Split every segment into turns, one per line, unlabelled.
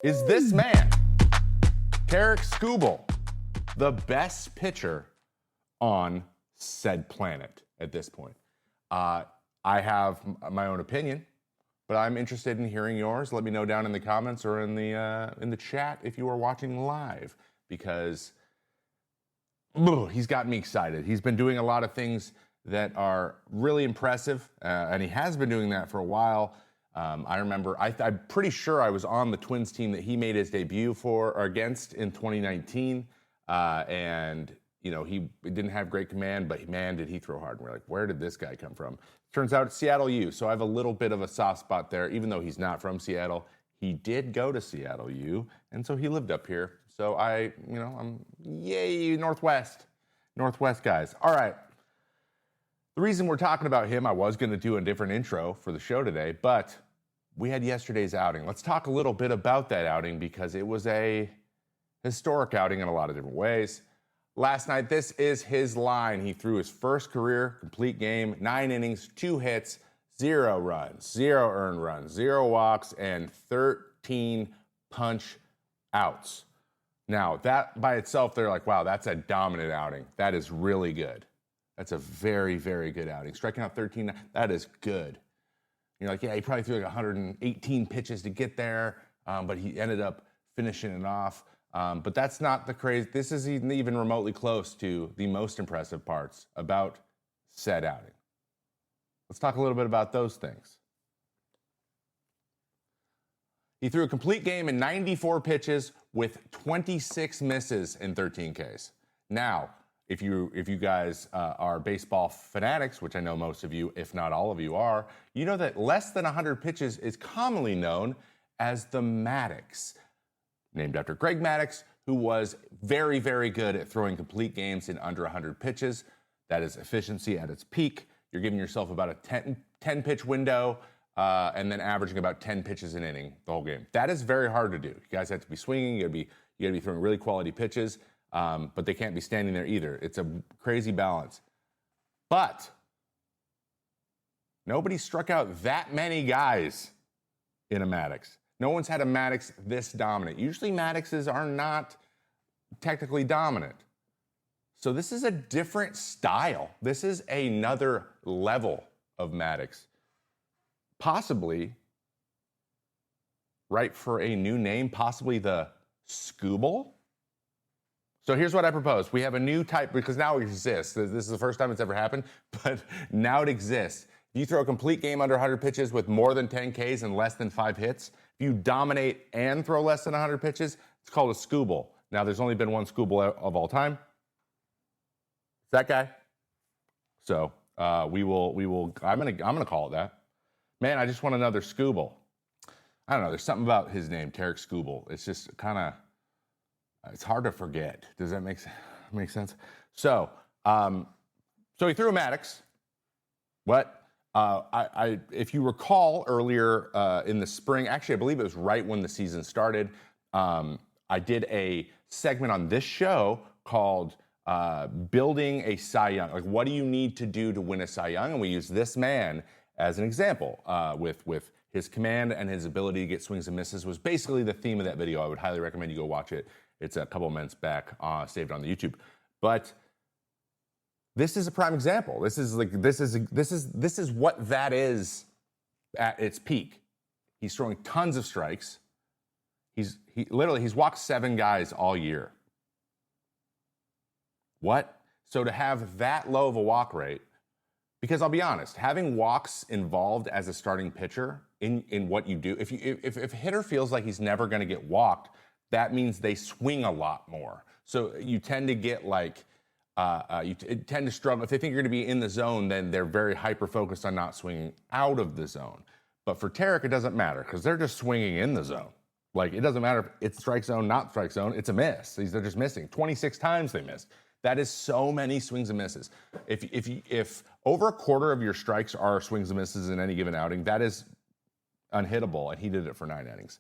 Is this man, Tarik Skubal, the best pitcher on said planet at this point? I have my own opinion, but I'm interested in hearing yours. Let me know down in the comments or in the chat if you are watching live, because he's got me excited. He's been doing a lot of things that are really impressive, and he has been doing that for a while. I remember, I'm pretty sure I was on the Twins team that he made his debut for or against in 2019, and you know, he didn't have great command, but man, did he throw hard. And we're like, where did this guy come from? Turns out it's Seattle U, so I have a little bit of a soft spot there, even though he's not from Seattle. He did go to Seattle U, and so he lived up here. So I'm yay, Northwest guys. All right. The reason we're talking about him, I was going to do a different intro for the show today, but we had yesterday's outing. Let's talk a little bit about that outing, because it was a historic outing in a lot of different ways. Last night, this is his line. He threw his first career complete game, 9 innings, 2 hits, 0 runs, 0 earned runs, 0 walks, and 13 punch outs. Now, that by itself, they're like, wow, that's a dominant outing. That is really good. That's a very, very good outing. Striking out 13, that is good. You're like, yeah, he probably threw like 118 pitches to get there, but he ended up finishing it off. But that's not the crazy. This isn't even remotely close to the most impressive parts about said outing. Let's talk a little bit about those things. He threw a complete game in 94 pitches with 26 misses in 13 Ks. Now, if you guys are baseball fanatics, which I know most of you, if not all of you are, you know that less than 100 pitches is commonly known as the Maddox, named after Greg Maddux, who was very, very good at throwing complete games in under 100 pitches. That is efficiency at its peak. You're giving yourself about a 10 pitch window, and then averaging about 10 pitches an inning the whole game. That is very hard to do. You guys have to be swinging. You got to be throwing really quality pitches, but they can't be standing there either. It's a crazy balance. But nobody struck out that many guys in a Maddox. No one's had a Maddox this dominant. Usually Maddoxes are not technically dominant. So this is a different style. This is another level of Maddox. Possibly right for a new name, possibly the Scubal. So here's what I propose. We have a new type, because now it exists. This is the first time it's ever happened, but now it exists. If you throw a complete game under 100 pitches with more than 10 Ks and less than 5 hits, if you dominate and throw less than 100 pitches, it's called a Scubal. Now, there's only been one Scubal of all time. It's that guy. So I'm gonna call it that. Man, I just want another Scubal. I don't know. There's something about his name, Tarik Skubal. It's just it's hard to forget. Does that make sense? So he threw a Maddox. What? If you recall earlier in the spring, actually, I believe it was right when the season started, I did a segment on this show called Building a Cy Young. Like, what do you need to do to win a Cy Young? And we use this man as an example with his command and his ability to get swings and misses was basically the theme of that video. I would highly recommend you go watch it. It's a couple minutes back, saved on the YouTube. But this is a prime example. This is what that is at its peak. He's throwing tons of strikes. He's walked 7 guys all year. What? So to have that low of a walk rate, because I'll be honest, having walks involved as a starting pitcher in what you do, if a hitter feels like he's never going to get walked, that means they swing a lot more. So you tend to get you tend to struggle. If they think you're going to be in the zone, then they're very hyper-focused on not swinging out of the zone. But for Tarik, it doesn't matter because they're just swinging in the zone. Like, it doesn't matter if it's strike zone, not strike zone. It's a miss. They're just missing. 26 times they missed. That is so many swings and misses. If over a quarter of your strikes are swings and misses in any given outing, that is unhittable, and he did it for 9 innings.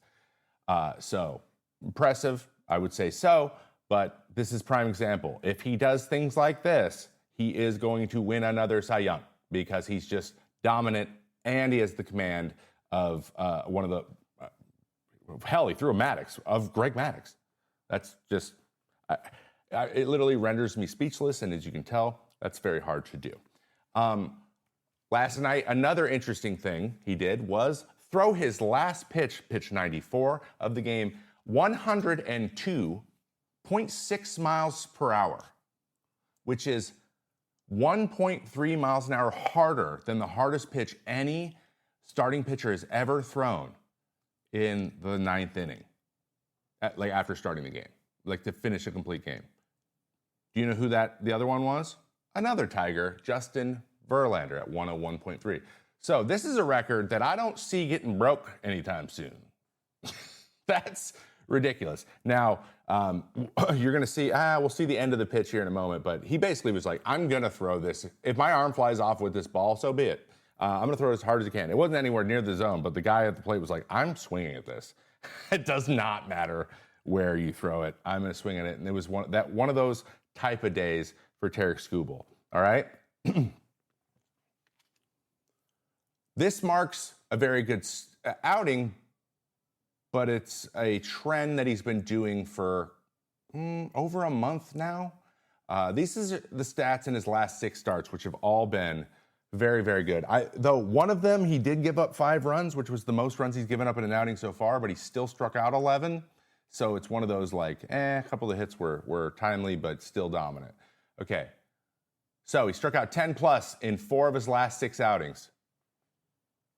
So impressive, I would say so, but this is prime example. If he does things like this, he is going to win another Cy Young because he's just dominant and he has the command of one of the, hell, he threw a Maddox, of Greg Maddox. That's just, it literally renders me speechless, and as you can tell, that's very hard to do. Last night, another interesting thing he did was throw his last pitch, pitch 94 of the game, 102.6 miles per hour, which is 1.3 miles an hour harder than the hardest pitch any starting pitcher has ever thrown in the ninth inning, like after starting the game, like to finish a complete game. Do you know who the other one was? Another Tiger, Justin Verlander at 101.3. So this is a record that I don't see getting broke anytime soon. That's ridiculous. Now, you're going to see, we'll see the end of the pitch here in a moment, but he basically was like, I'm going to throw this. If my arm flies off with this ball, so be it. I'm going to throw it as hard as I can. It wasn't anywhere near the zone, but the guy at the plate was like, I'm swinging at this. It does not matter where you throw it. I'm going to swing at it. And it was one of those type of days for Tarik Skubal. All right? This marks a very good outing, but it's a trend that he's been doing for over a month now. These are the stats in his last 6 starts, which have all been very, very good. Though one of them, he did give up 5 runs, which was the most runs he's given up in an outing so far, but he still struck out 11. So it's one of those like, a couple of hits were timely, but still dominant. Okay, so he struck out 10 plus in 4 of his last 6 outings.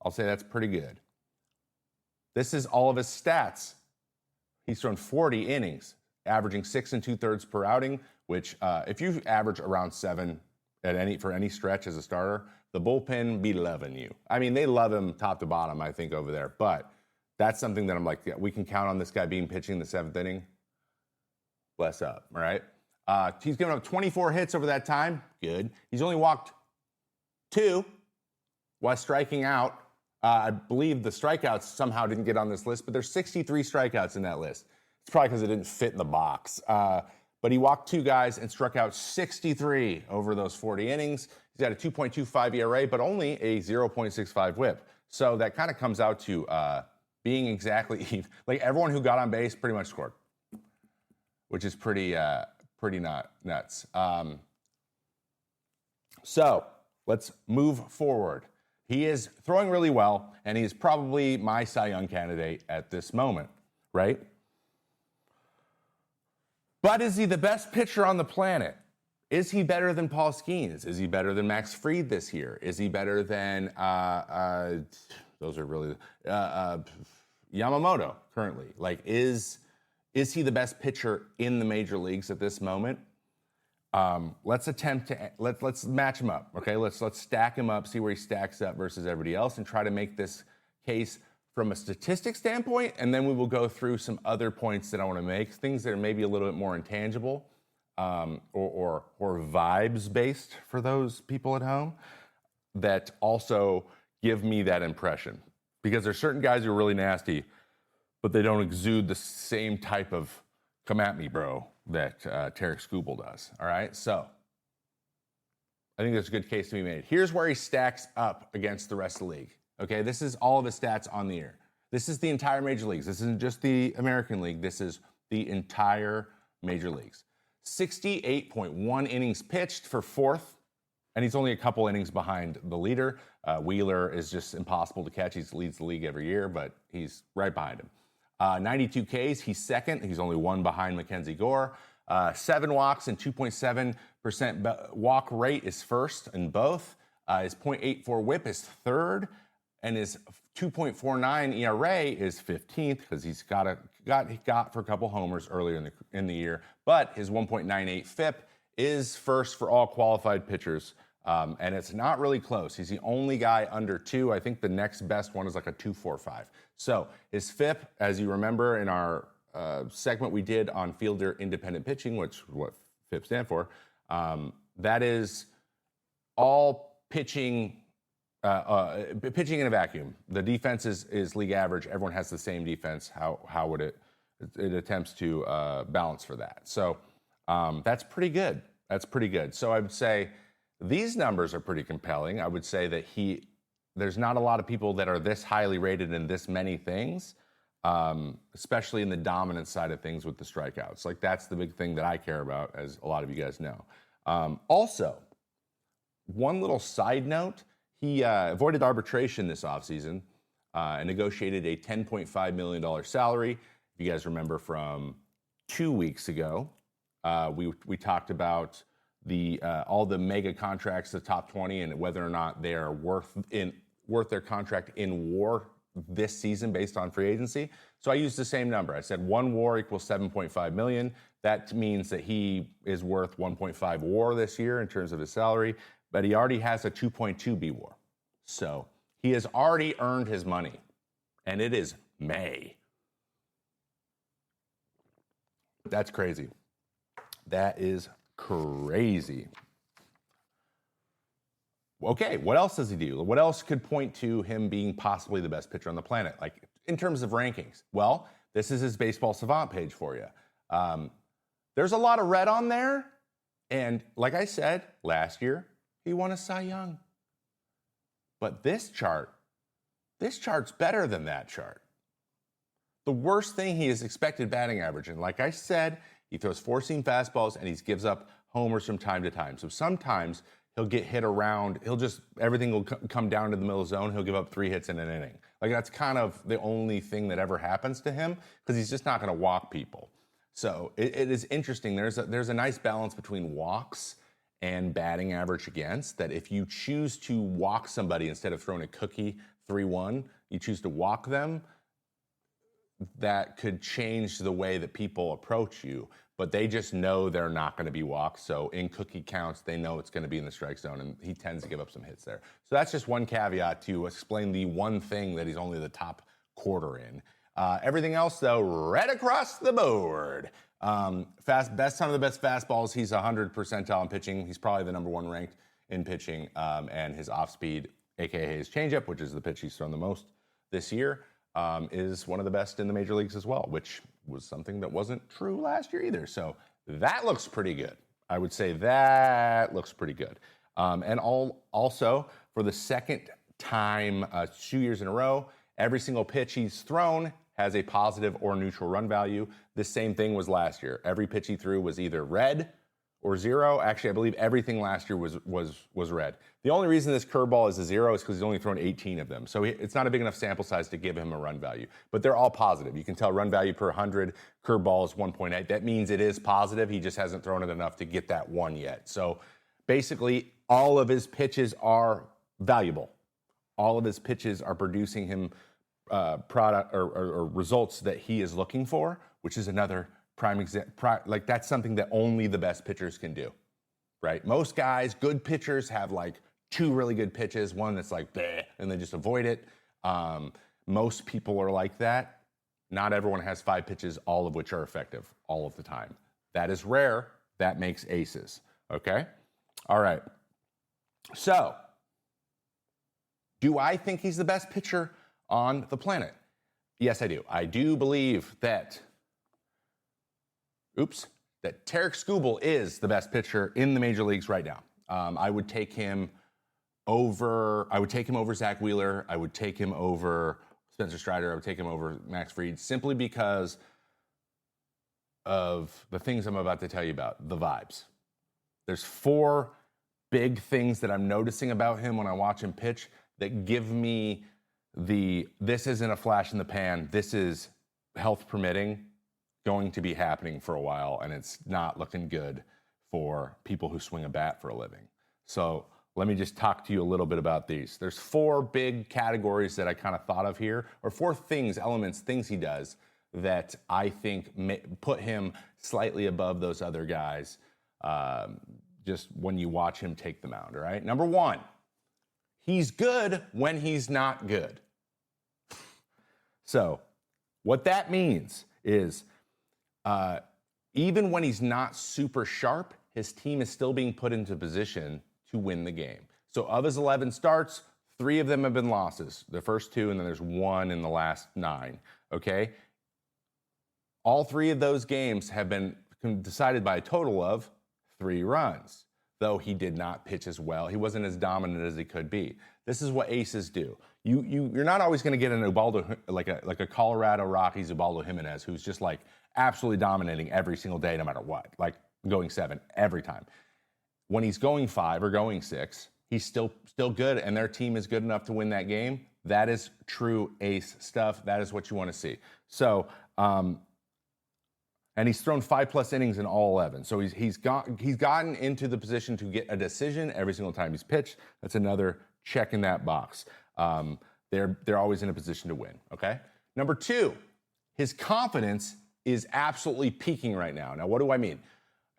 I'll say that's pretty good. This is all of his stats. He's thrown 40 innings, averaging 6 2/3 per outing, which if you average around 7 for any stretch as a starter, the bullpen be loving you. I mean, they love him top to bottom, I think, over there. But that's something that I'm like, yeah, we can count on this guy pitching in the 7th inning. Bless up, all right? He's given up 24 hits over that time. Good. He's only walked 2 while striking out. I believe the strikeouts somehow didn't get on this list, but there's 63 strikeouts in that list. It's probably because it didn't fit in the box. But he walked 2 guys and struck out 63 over those 40 innings. He's got a 2.25 ERA, but only a 0.65 WHIP. So that kind of comes out to being exactly even. Like everyone who got on base pretty much scored, which is pretty nuts. So let's move forward. He is throwing really well, and he is probably my Cy Young candidate at this moment, right? But is he the best pitcher on the planet? Is he better than Paul Skeens? Is he better than Max Fried this year? Is he better than, those are really, Yamamoto currently? Like, is he the best pitcher in the major leagues at this moment? Let's attempt to let's match him up, okay? Let's stack him up, see where he stacks up versus everybody else, and try to make this case from a statistic standpoint. And then we will go through some other points that I want to make, things that are maybe a little bit more intangible, or vibes based for those people at home that also give me that impression. Because there's certain guys who are really nasty, but they don't exude the same type of come at me, bro, that Tarik Skubal does. All right, so I think there's a good case to be made. Here's where he stacks up against the rest of the league. Okay, this is all of his stats on the year. This is the entire major leagues. This isn't just the American League. This is the entire major leagues. 68.1 innings pitched for 4th, and he's only a couple innings behind the leader. Wheeler is just impossible to catch. He leads the league every year, but he's right behind him. 92 Ks, he's 2nd. He's only 1 behind Mackenzie Gore. 7 walks and 2.7% walk rate is 1st in both. His .84 WHIP is 3rd, and his 2.49 ERA is 15th because he's got for a couple homers earlier in the year. But his 1.98 FIP is 1st for all qualified pitchers, and it's not really close. He's the only guy under 2. I think the next best one is like a 2.45. So his FIP, as you remember in our segment we did on fielder independent pitching, which is what FIP stand for, that is all pitching in a vacuum. The defense is league average. Everyone has the same defense. How would it attempts to balance for that? So that's pretty good. That's pretty good. So I would say these numbers are pretty compelling. I would say that he there's not a lot of people that are this highly rated in this many things, especially in the dominant side of things with the strikeouts. Like, that's the big thing that I care about, as a lot of you guys know. Also, one little side note, he avoided arbitration this offseason and negotiated a $10.5 million salary. If you guys remember from 2 weeks ago, we talked about all the mega contracts, the top 20, and whether or not they are worth their contract in WAR this season based on free agency. So I used the same number. I said 1 WAR equals $7.5 million. That means that he is worth 1.5 WAR this year in terms of his salary, but he already has a 2.2 B WAR. So he has already earned his money, and it is May. That's crazy. That is crazy. Okay, what else does he do? What else could point to him being possibly the best pitcher on the planet, like in terms of rankings? Well, this is his Baseball Savant page for you. There's a lot of red on there, and like I said, last year he won a Cy Young. But this chart's better than that chart. The worst thing, he is expected batting average, and like I said, he throws four-seam fastballs and he gives up homers from time to time. So sometimes he'll get hit around. Everything will come down to the middle of the zone. He'll give up 3 hits in an inning. Like, that's kind of the only thing that ever happens to him, because he's just not going to walk people. So it is interesting. There's a nice balance between walks and batting average against, that if you choose to walk somebody instead of throwing a cookie 3-1, you choose to walk them, that could change the way that people approach you, but they just know they're not going to be walked. So in cookie counts, they know it's going to be in the strike zone, and he tends to give up some hits there. So that's just one caveat to explain the one thing that he's only the top quarter in. Everything else, though, right across the board. Best time of the best fastballs, he's 100 percentile in pitching. He's probably the number 1 ranked in pitching, and his off speed, aka his changeup, which is the pitch he's thrown the most this year, is one of the best in the major leagues as well, which was something that wasn't true last year either. So that looks pretty good. I would say that looks pretty good. And also, for the second time 2 years in a row, every single pitch he's thrown has a positive or neutral run value. The same thing was last year. Every pitch he threw was either red or 0. Actually, I believe everything last year was red. The only reason this curveball is a 0 is because he's only thrown 18 of them. So it's not a big enough sample size to give him a run value. But they're all positive. You can tell run value per 100, curveball is 1.8. That means it is positive. He just hasn't thrown it enough to get that 1 yet. So basically, all of his pitches are valuable. All of his pitches are producing him product or results that he is looking for, which is another prime example. Like, that's something that only the best pitchers can do, right? Most guys, good pitchers, have like 2 really good pitches, one that's like bleh, and they just avoid it. Most people are like that. Not everyone has 5 pitches, all of which are effective all of the time. That is rare. That makes aces. Okay? All right. So, do I think he's the best pitcher on the planet? Yes, I do. I do believe that Tarik Skubal is the best pitcher in the major leagues right now. I would take him over Zach Wheeler. I would take him over Spencer Strider. I would take him over Max Fried, simply because of the things I'm about to tell you about, the vibes. There's 4 big things that I'm noticing about him when I watch him pitch that give me this isn't a flash in the pan. This is, health permitting, going to be happening for a while, and it's not looking good for people who swing a bat for a living. So let me just talk to you a little bit about these. There's 4 big categories that I kind of thought of here, or 4 things he does that I think put him slightly above those other guys, just when you watch him take the mound, all right? Number 1, he's good when he's not good. So what that means is, even when he's not super sharp, his team is still being put into position to win the game. So of his 11 starts, 3 of them have been losses. The first 2, and then there's 1 in the last 9, okay? All 3 of those games have been decided by a total of 3 runs. though he did not pitch as well. He wasn't as dominant as he could be. This is what aces do. You're not always going to get an Ubaldo, like a Colorado Rockies Ubaldo Jimenez, who's just like absolutely dominating every single day, no matter what, like going 7 every time. When he's going 5 or going 6, he's still good, and their team is good enough to win that game. That is true ace stuff. That is what you want to see. So, and he's thrown 5+ innings in all 11. So he's gotten into the position to get a decision every single time he's pitched. That's another check in that box. They're always in a position to win. Okay. Number 2, his confidence is absolutely peaking right now. Now, what do I mean?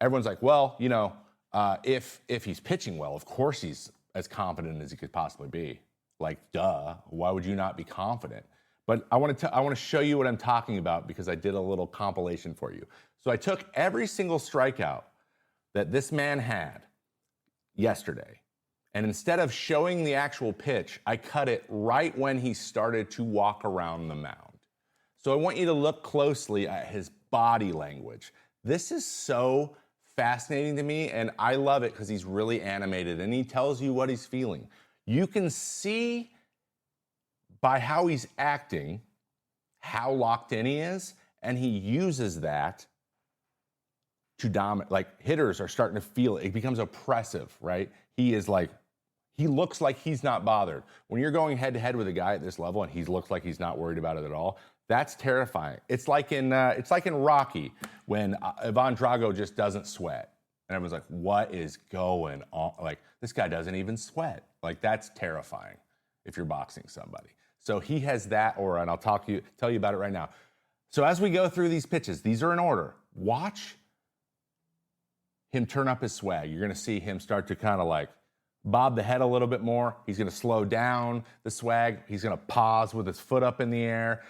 Everyone's like, well, you know, if he's pitching well, of course he's as confident as he could possibly be. Like, duh. Why would you not be confident? But I want to show you what I'm talking about because I did a little compilation for you. So I took every single strikeout that this man had yesterday, and instead of showing the actual pitch, I cut it right when he started to walk around the mound. So I want you to look closely at his body language. This is so fascinating to me, and I love it because he's really animated, and he tells you what he's feeling. You can see by how he's acting, how locked in he is, and he uses that to dominate. Like, hitters are starting to feel it. It becomes oppressive, right? He looks like he's not bothered. When you're going head to head with a guy at this level and he looks like he's not worried about it at all, that's terrifying. It's like in Rocky when Ivan Drago just doesn't sweat. And everyone's like, what is going on? Like, this guy doesn't even sweat. Like, that's terrifying if you're boxing somebody. So he has that aura, and I'll tell you about it right now. So as we go through these pitches, these are in order. Watch him turn up his swag. You're going to see him start to kind of like bob the head a little bit more. He's going to slow down the swag. He's going to pause with his foot up in the air.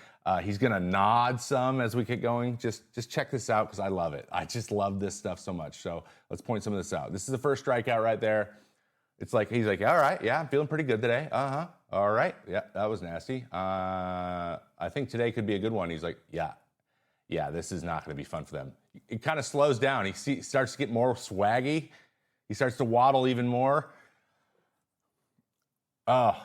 He's going to nod some as we get going. Just check this out because I love it. I just love this stuff so much. So let's point some of this out. This is the first strikeout right there. It's like, he's like, all right, yeah, I'm feeling pretty good today. Uh-huh. All right. Yeah, that was nasty. I think today could be a good one. He's like, yeah, this is not going to be fun for them. It kind of slows down. He starts to get more swaggy. He starts to waddle even more. Oh,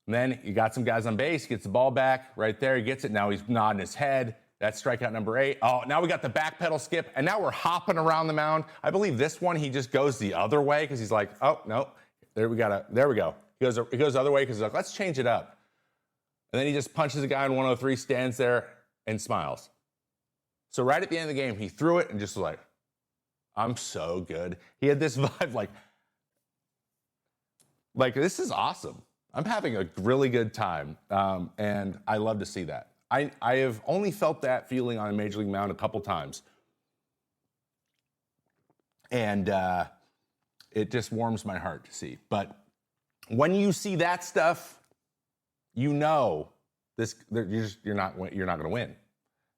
and then you got some guys on base. He gets the ball back right there. He gets it. Now he's nodding his head. That's strikeout number 8. Oh, now we got the back pedal skip, and now we're hopping around the mound. I believe this one, he just goes the other way because he's like, oh, no, there we go. He goes the other way because he's like, let's change it up. And then he just punches a guy in 103, stands there, and smiles. So right at the end of the game, he threw it and just was like, I'm so good. He had this vibe like this is awesome. I'm having a really good time, and I love to see that. I have only felt that feeling on a Major League mound a couple times. And it just warms my heart to see. But when you see that stuff, you know you're not going to win.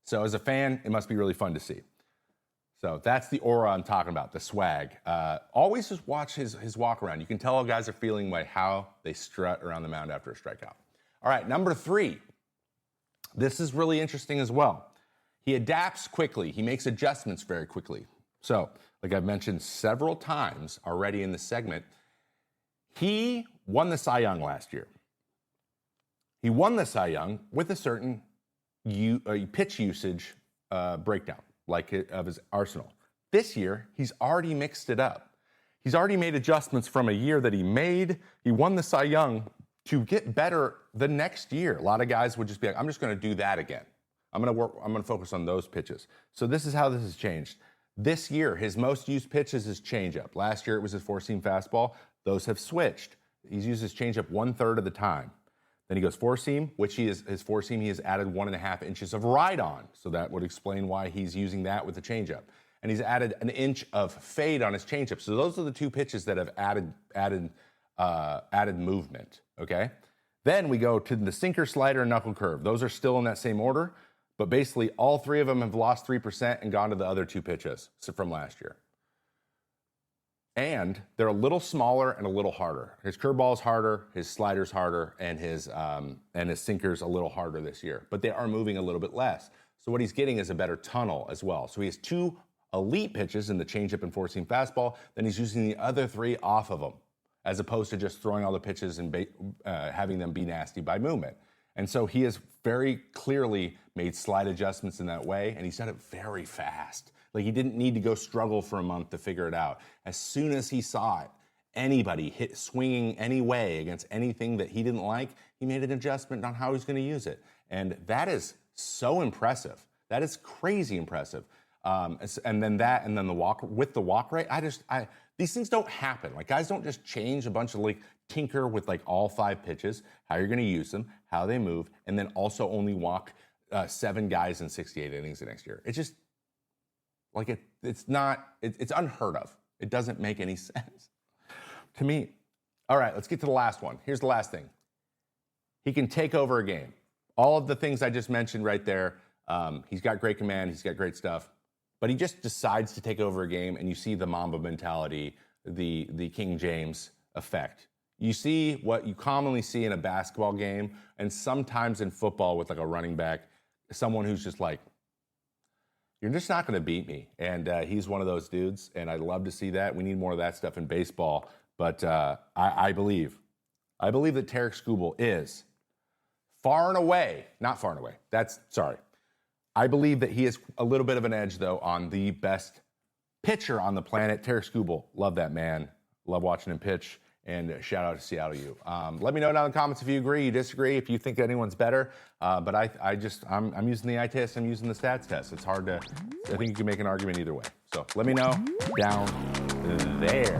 So as a fan, it must be really fun to see. So that's the aura I'm talking about, the swag. Always just watch his walk around. You can tell guys are feeling by how they strut around the mound after a strikeout. All right, number 3. This is really interesting as well. He adapts quickly. He makes adjustments very quickly. So, like I've mentioned several times already in this segment, he won the Cy Young last year. He won the Cy Young with a certain pitch usage breakdown, of his arsenal. This year, he's already mixed it up. He's already made adjustments from a year that he won the Cy Young to get better the next year. A lot of guys would just be like, I'm just going to do that again. I'm going to focus on those pitches. So this is how this has changed. This year, his most used pitch is his changeup. Last year, it was his four-seam fastball. Those have switched. He's used his changeup 1/3 of the time. Then he goes four-seam, which his four-seam, he has added 1.5 inches of ride on. So that would explain why he's using that with the changeup. And he's added 1 inch of fade on his changeup. So those are the 2 pitches that have added movement, okay? Then we go to the sinker, slider, and knuckle curve. Those are still in that same order, but basically all 3 of them have lost 3% and gone to the other 2 pitches from last year. And they're a little smaller and a little harder. His curveball is harder, his slider's harder, and his sinker's a little harder this year. But they are moving a little bit less. So what he's getting is a better tunnel as well. So he has 2 elite pitches in the changeup and four-seam fastball, then he's using the other 3 off of them, as opposed to just throwing all the pitches and having them be nasty by movement. And so he has very clearly made slight adjustments in that way, and he's done it very fast. Like, he didn't need to go struggle for a month to figure it out. As soon as he saw it, anybody swinging any way against anything that he didn't like, he made an adjustment on how he's going to use it. And that is so impressive. That is crazy impressive. And then the walk rate, these things don't happen. Like, guys don't just change a bunch of, like, tinker with, like, all 5 pitches, how you're going to use them, how they move, and then also only walk 7 guys in 68 innings the next year. It's just, like, it's unheard of. It doesn't make any sense to me. All right, let's get to the last one. Here's the last thing. He can take over a game. All of the things I just mentioned right there, he's got great command, he's got great stuff, but he just decides to take over a game, and you see the Mamba mentality, the King James effect. You see what you commonly see in a basketball game, and sometimes in football with, like, a running back, someone who's just like, you're just not going to beat me. And he's one of those dudes, and I'd love to see that. We need more of that stuff in baseball. But I believe that Tarik Skubal is far and away, not far and away, I believe that he is a little bit of an edge, though, on the best pitcher on the planet, Tarik Skubal. Love that man. Love watching him pitch. And shout out to Seattle U. Let me know down in the comments if you agree, you disagree, if you think anyone's better. But I'm using the eye test, I'm using the stats test. It's hard to, I think you can make an argument either way. So let me know down there.